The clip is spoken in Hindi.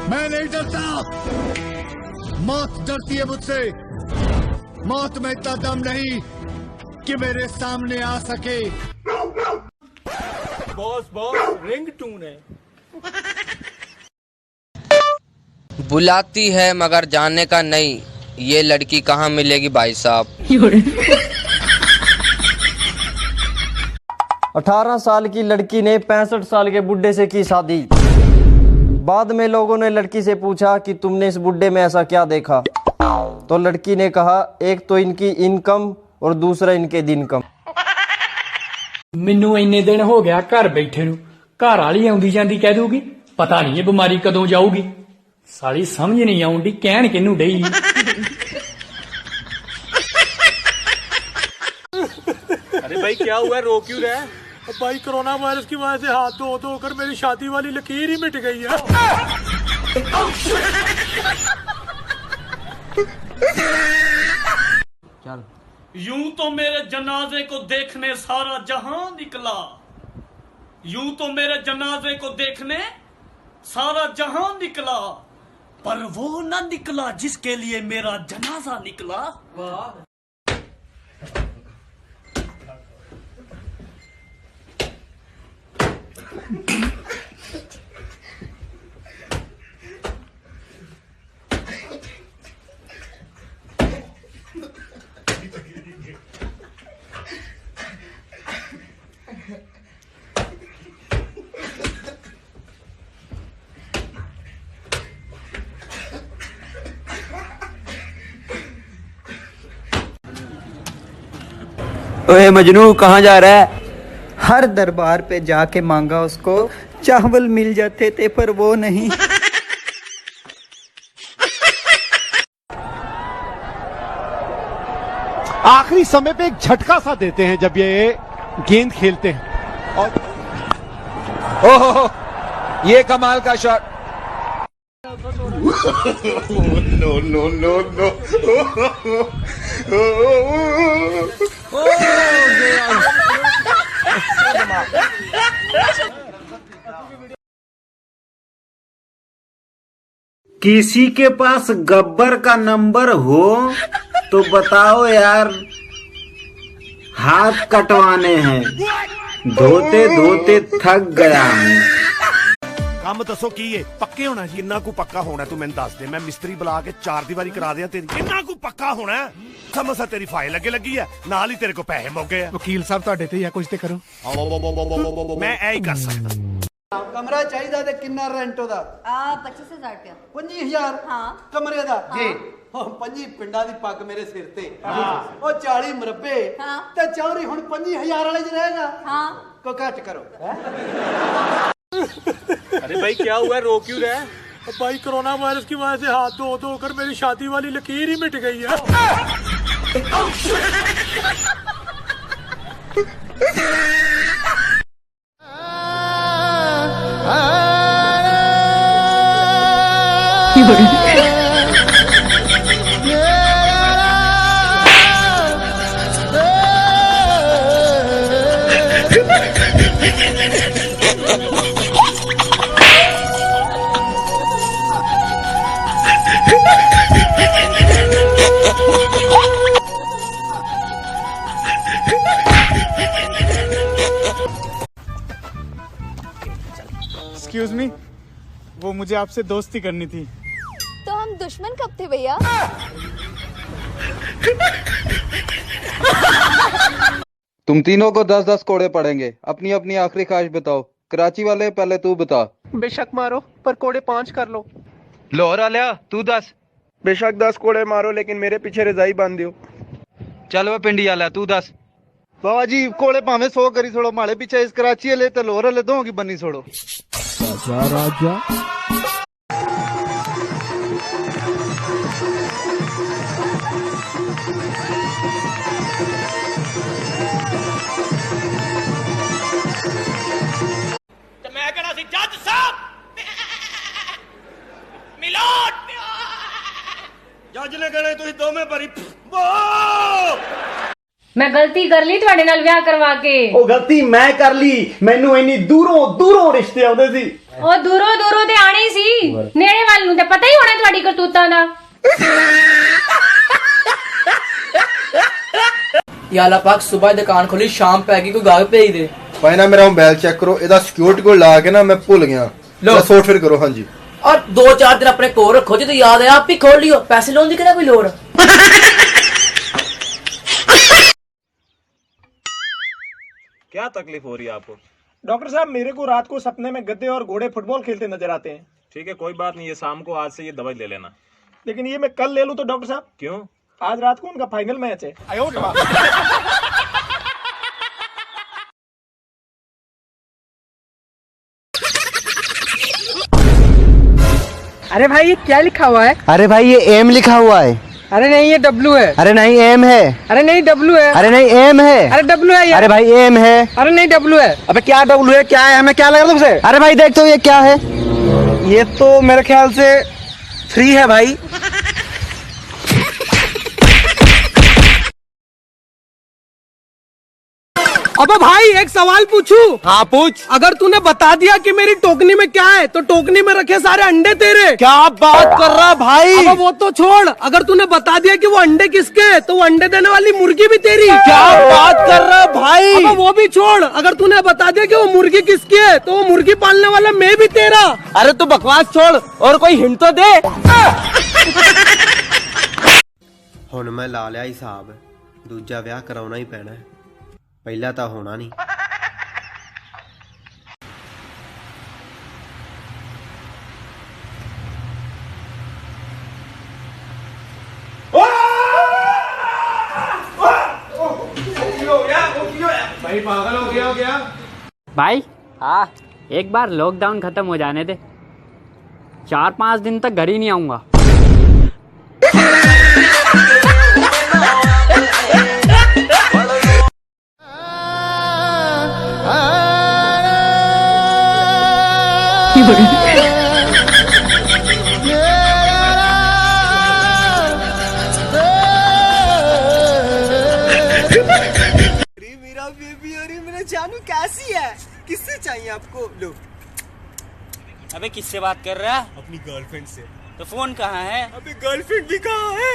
मैं नहीं डरता, मौत डरती है मुझसे। मौत में इतना दम नहीं कि मेरे सामने आ सके। बॉस बॉस रिंग टून है। बुलाती है मगर जाने का नहीं, ये लड़की कहाँ मिलेगी भाई साहब। 18 साल की लड़की ने 65 साल के बुड्ढे से की शादी। बाद में लोगों ने लड़की से पूछा कि तुमने इस बुड्ढे में ऐसा क्या देखा, तो लड़की ने कहा एक तो इनकी इनकम और दूसरा इनके दिन कम। ਮੈਨੂੰ ਇੰਨੇ ਦਿਨ ਹੋ ਗਿਆ ਘਰ ਬੈਠੇ ਨੂੰ, ਘਰ ਵਾਲੀ ਆਉਂਦੀ ਜਾਂਦੀ ਕਹਿ ਦੂਗੀ ਪਤਾ ਨਹੀਂ ਇਹ ਬਿਮਾਰੀ ਕਦੋਂ ਜਾਊਗੀ। ਸਾਲੀ ਸਮਝ ਨਹੀਂ ਆਉਂਦੀ ਕਹਿਣ ਕਿਹਨੂੰ ਡਈ। अरे भाई क्या हुआ, रो क्यों रहा है? भाई कोरोना वायरस की वजह से हाथ धो धो कर मेरी शादी वाली लकीर ही मिट गई है। चल। यूं तो मेरे जनाजे को देखने सारा जहां निकला, यूं तो मेरे जनाजे को देखने सारा जहां निकला, पर वो न निकला जिसके लिए मेरा जनाजा निकला। ओए मजनू कहाँ जा रहा है? हर दरबार पे जाके मांगा उसको, चावल मिल जाते थे पर वो नहीं। आखिरी समय पे एक झटका सा देते हैं जब ये गेंद खेलते हैं। और ओहो ये कमाल का shot. No no no no. किसी के पास गब्बर का नंबर हो तो बताओ यार, हाथ कटवाने हैं, धोते धोते थक गया हूँ। ਕੰਮ ਦੱਸੋ ਕੀ ਹੈ? ਪੱਕੇ ਹੋਣਾ ਜੀ। ਕਿੰਨਾ ਕੁ ਪੱਕਾ ਹੋਣਾ ਤੂੰ ਮੈਨੂੰ ਦੱਸ ਦੇ, ਮੈਂ ਮਿਸਤਰੀ ਬੁਲਾ ਕੇ 4 ਦੀਵਾਰੀ ਕਰਾ ਦਿਆਂ ਤੇਰੀ। ਕਿੰਨਾ ਕੁ ਪੱਕਾ ਹੋਣਾ? ਸਮਝ ਆ ਤੇਰੀ ਫਾਈਲ ਅੱਗੇ ਲੱਗੀ ਹੈ, ਨਾਲ ਹੀ ਤੇਰੇ ਕੋ ਪੈਸੇ ਮੁੱਕ ਗਏ ਆ। वकील साहब ਤੁਹਾਡੇ ਤੇ ਹੀ ਆ, ਕੁਝ ਤੇ ਕਰੋ। ਮੈਂ ਇਹ ਹੀ ਕਰ ਸਕਦਾ। कमरा चाहिए ते किन्ना रेंट ओदा? 25,000 रुपया। 25,000? हाँ। कमरे दा? जी। 25 पिंडा दी पग मेरे सिर ते। ओ 40 मरबे हाँ। ते चौरी हुण 25,000 वाले च रहेगा। हाँ। को घट करो। अरे भाई क्या हुआ, रो क्यों रहा है? भाई कोरोना वायरस की वजह से हाथ धो धो कर मेरी शादी वाली लकीर ही मिट गई है। एक्सक्यूज मी, वो मुझे आपसे दोस्ती करनी थी। तो हम दुश्मन कब थे भैया? तुम तीनों को 10-10 कोड़े पड़ेंगे। अपनी अपनी आखिरी ख्वाहिश बताओ। कराची वाले पहले तू बता। बेशक मारो पर कोड़े 5 कर लो। लाहौर वाले तू 10। बेशक 10 कोड़े मारो लेकिन मेरे पीछे रजाई बांध दियो। चल वो पिंडी वाला तू 10। बाबा जी कोड़े भावे 100 करी छोड़ो, माड़े पीछे इस कराची वाले तो लाहौर वाले दो की बनी छोड़ो। राजा मैं कहना सी जज साहब मिलोट जज ने कहना तुम दोवें भरी मैं गलती कर ली ਤੁਹਾਡੇ ਨਾਲ ਵਿਆਹ ਕਰਵਾ ਕੇ। ਉਹ ਗਲਤੀ ਮੈਂ ਕਰ ਲਈ, ਮੈਨੂੰ ਇੰਨੀ ਦੂਰੋਂ ਦੂਰੋਂ ਰਿਸ਼ਤੇ ਆਉਂਦੇ ਸੀ। ਉਹ ਦੂਰੋਂ ਦੂਰੋਂ ਤੇ ਆਣੇ ਸੀ, ਨੇੜੇ ਵੱਲ ਨੂੰ ਤੇ ਪਤਾ ਹੀ ਹੋਣਾ ਤੁਹਾਡੀ ਕਰਤੂਤਾਂ ਦਾ। या अल्लाह पाक सुबह दुकान खोली शाम पे आएगी कोई गाहक भेज दे। भाई ना मेरा मोबाइल चेक करो, ਇਹਦਾ सिक्योरिटी कोड ला के ना मैं भूल गया। लो सॉफ्टवेयर करो। हाँ जी। और 2-4 दिन अपने कोल रखो जो तो याद है आप ही खोल लियो, पैसे लोन दी कोई लोड़। क्या तकलीफ हो रही है आपको? डॉक्टर साहब मेरे को रात को सपने में गधे और घोड़े फुटबॉल खेलते नजर आते हैं। ठीक है कोई बात नहीं, ये शाम को आज से ये दवाई ले लेना। लेकिन ये मैं कल ले लूं तो डॉक्टर साहब? क्यों? आज रात को उनका फाइनल मैच है। अरे भाई ये क्या लिखा हुआ है? अरे भाई ये एम लिखा हुआ है। अरे नहीं ये डब्लू है। अरे नहीं एम है। अरे नहीं डब्लू है। अरे नहीं एम है। अरे डब्लू है ये। अरे भाई एम है। अरे नहीं डब्लू है। अबे क्या डब्लू है, क्या है, हमें क्या लग रहा है तुमसे? अरे भाई देख तो ये क्या है? ये तो मेरे ख्याल से फ्री है भाई। अबे भाई एक सवाल पूछूं? हाँ पूछ। अगर तूने बता दिया कि मेरी टोकनी में क्या है तो टोकनी में रखे सारे अंडे तेरे। क्या बात कर रहा भाई? अबे वो तो छोड़, अगर तूने बता दिया कि वो अंडे किसके है तो वो अंडे देने वाली मुर्गी भी तेरी। क्या बात कर रहा भाई? अबे वो भी छोड़, अगर तूने बता दिया कि वो मुर्गी किसकी है तो वो मुर्गी पालने वाला मैं भी तेरा। अरे तू बकवास छोड़ और कोई हिंट तो दे। ਹੁਣ ਮੈਂ ਲਾ ਲਿਆ ਹਿਸਾਬ, ਦੂਜਾ ਵਿਆਹ ਕਰਾਉਣਾ ਹੀ ਪੈਣਾ ਹੈ, ਪਹਿਲਾ ਤਾਂ ਹੋਣਾ ਨਹੀਂ। भाई पागल हो गया भाई हाँ, एक बार लॉकडाउन खत्म हो जाने दे, 4-5 दिन तक घर ही नहीं आऊंगा। मेरा बेबी और मेरा जानू कैसी है? किससे चाहिए आपको? लो। अबे किससे बात कर रहा है? अपनी गर्लफ्रेंड से। तो फोन कहाँ है? अबे गर्लफ्रेंड भी कहाँ है?